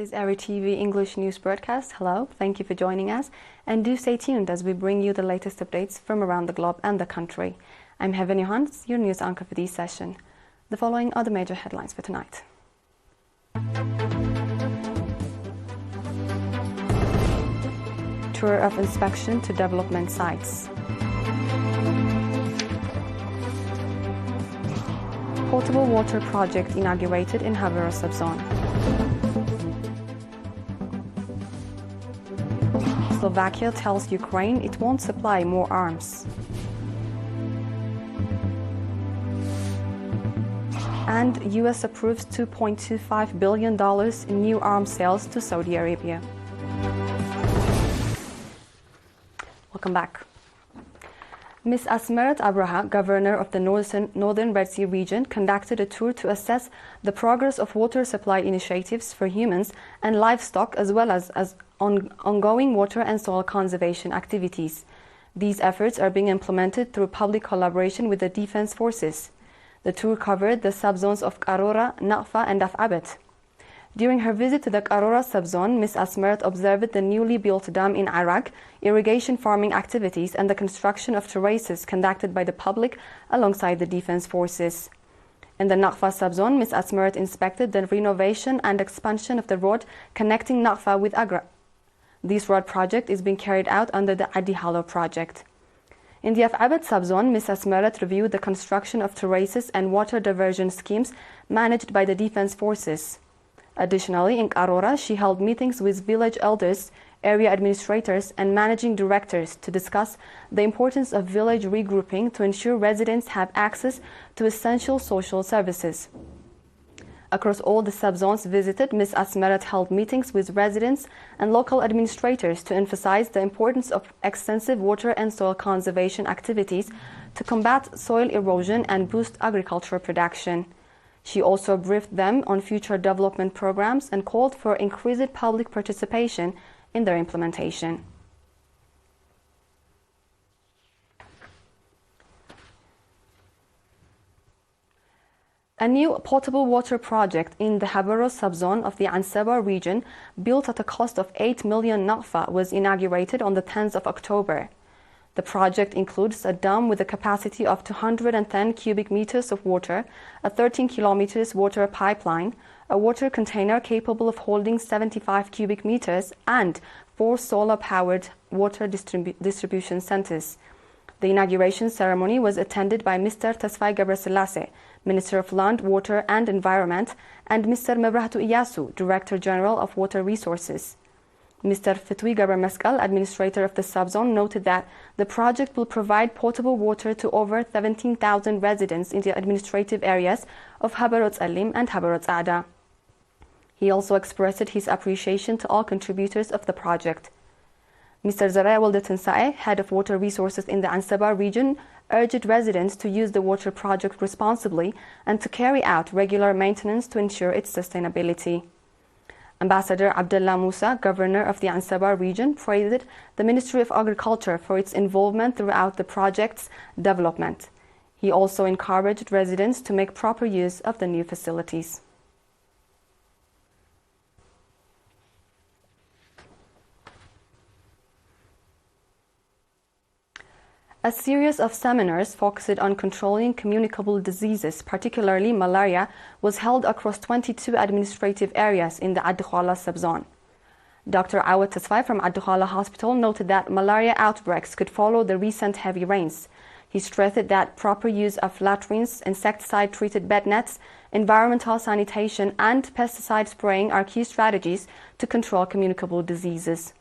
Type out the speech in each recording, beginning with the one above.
is ERi-TV English news broadcast. Hello, thank you for joining us, and do stay tuned as we bring you the latest updates from around the globe and the country. I'm Heaven Johans, your news anchor for this session. The following are the major headlines for tonight. Tour of inspection to development sites. Potable water project inaugurated in Habero subzone. Slovakia tells Ukraine it won't supply more arms. And US approves $2.25 billion in new arms sales to Saudi Arabia. Welcome back. Ms. Asmeret Abraha, governor of the Northern Red Sea region, conducted a tour to assess the progress of water supply initiatives for humans and livestock, as well as ongoing water and soil conservation activities. These efforts are being implemented through public collaboration with the defense forces. The tour covered the subzones of Qarora, Naqfa, and Af'abet. During her visit to the Qarora subzone, Ms. Asmeret observed the newly built dam in Iraq, irrigation farming activities, and the construction of terraces conducted by the public alongside the defense forces. In the Naqfa subzone, Ms. Asmeret inspected the renovation and expansion of the road connecting Naqfa with Agra. This road project is being carried out under the Adi Halo project. In the Af'abet subzone, Ms. Asmeret reviewed the construction of terraces and water diversion schemes managed by the defense forces. Additionally, in Qarora, she held meetings with village elders, area administrators, and managing directors to discuss the importance of village regrouping to ensure residents have access to essential social services. Across all the subzones visited, Ms. Asmeret held meetings with residents and local administrators to emphasize the importance of extensive water and soil conservation activities to combat soil erosion and boost agricultural production. She also briefed them on future development programs and called for increased public participation in their implementation. A new potable water project in the Habero subzone of the Ansaba region, built at a cost of 8 million Naqfa, was inaugurated on the 10th of October. The project includes a dam with a capacity of 210 cubic meters of water, a 13 kilometers water pipeline, a water container capable of holding 75 cubic meters, and 4 solar-powered water distribution centers. The inauguration ceremony was attended by Mr. Tasfai Gabraselassie, Minister of Land, Water and Environment, and Mr. Mebrahtu Iyasu, Director General of Water Resources. Mr. Fetui Gabarmeskal, administrator of the subzone, noted that the project will provide potable water to over 17,000 residents in the administrative areas of Haberot Alim and Haberot Ada. He also expressed his appreciation to all contributors of the project. Mr. Zaraya Waldetensae, head of water resources in the Ansaba region, urged residents to use the water project responsibly and to carry out regular maintenance to ensure its sustainability. Ambassador Abdullah Musa, governor of the Ansaba region, praised the Ministry of Agriculture for its involvement throughout the project's development. He also encouraged residents to make proper use of the new facilities. A series of seminars focused on controlling communicable diseases, particularly malaria, was held across 22 administrative areas in the Adkhala subzone. Dr. Awad Tasfai from Adkhala Hospital noted that malaria outbreaks could follow the recent heavy rains. He stressed that proper use of latrines, insecticide-treated bed nets, environmental sanitation, and pesticide spraying are key strategies to control communicable diseases.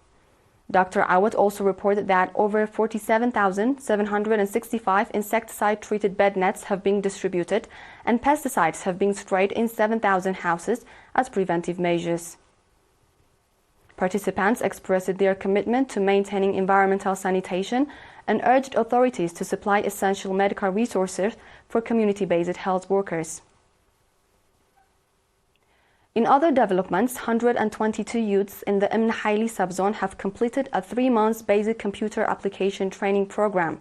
Dr. Awad also reported that over 47,765 insecticide-treated bed nets have been distributed and pesticides have been sprayed in 7,000 houses as preventive measures. Participants expressed their commitment to maintaining environmental sanitation and urged authorities to supply essential medical resources for community-based health workers. In other developments, 122 youths in the Haili subzone have completed a 3-month basic computer application training program.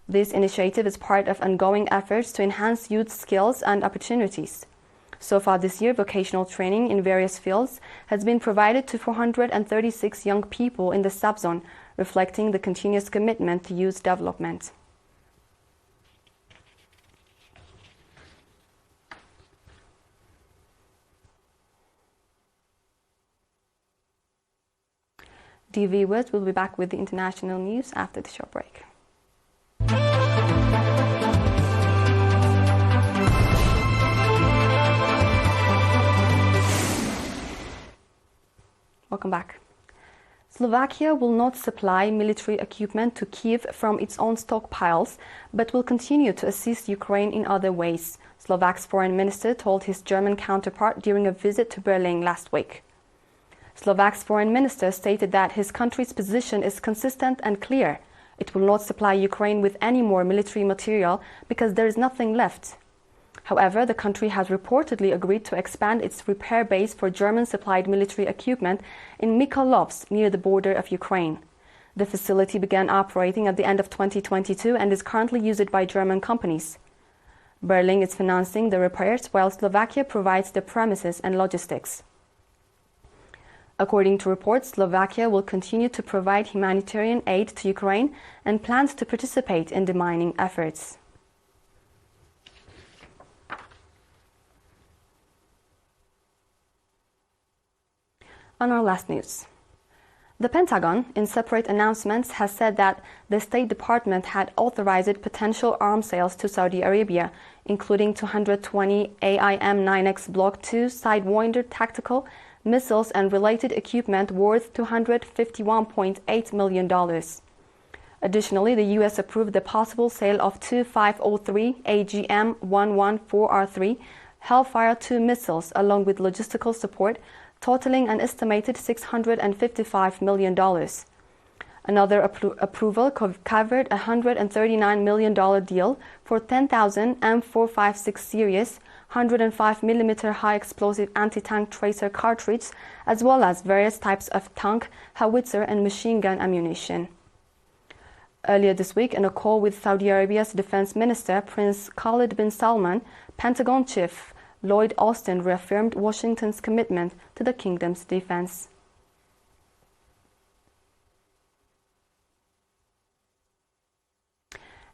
This initiative is part of ongoing efforts to enhance youth skills and opportunities. So far this year, vocational training in various fields has been provided to 436 young people in the subzone, reflecting the continuous commitment to youth development. Dear viewers, we'll be back with the international news after the short break. Welcome back. Slovakia will not supply military equipment to Kiev from its own stockpiles, but will continue to assist Ukraine in other ways, Slovak's foreign minister told his German counterpart during a visit to Berlin last week. Slovak's foreign minister stated that his country's position is consistent and clear. It will not supply Ukraine with any more military material because there is nothing left. However, the country has reportedly agreed to expand its repair base for German-supplied military equipment in Mykolaiv, near the border of Ukraine. The facility began operating at the end of 2022 and is currently used by German companies. Berlin is financing the repairs while Slovakia provides the premises and logistics. According to reports, Slovakia will continue to provide humanitarian aid to Ukraine and plans to participate in demining efforts. On our last news. The Pentagon, in separate announcements, has said that the State Department had authorized potential arms sales to Saudi Arabia, including 220 AIM-9X Block II Sidewinder tactical missiles and related equipment worth $251.8 million. Additionally, the U.S. approved the possible sale of two 503 AGM-114R3 Hellfire II missiles, along with logistical support, totaling an estimated $655 million. Another approval covered a $139 million deal for 10,000 M456 series 105mm high-explosive anti-tank tracer cartridge, as well as various types of tank, howitzer, and machine gun ammunition. Earlier this week, in a call with Saudi Arabia's defense minister, Prince Khalid bin Salman, Pentagon chief Lloyd Austin reaffirmed Washington's commitment to the kingdom's defense.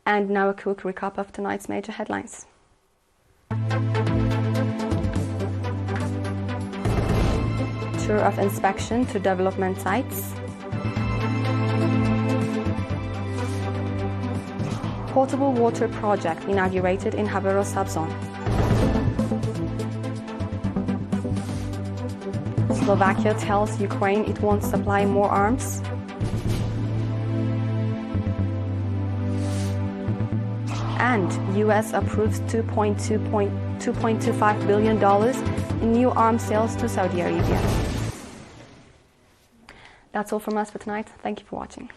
And now a quick recap of tonight's major headlines. Tour of inspection to development sites. Potable water project inaugurated in Havero subzone. Slovakia tells Ukraine it won't supply more arms. And US approves $2.25 billion in new arms sales to Saudi Arabia. That's all from us for tonight. Thank you for watching.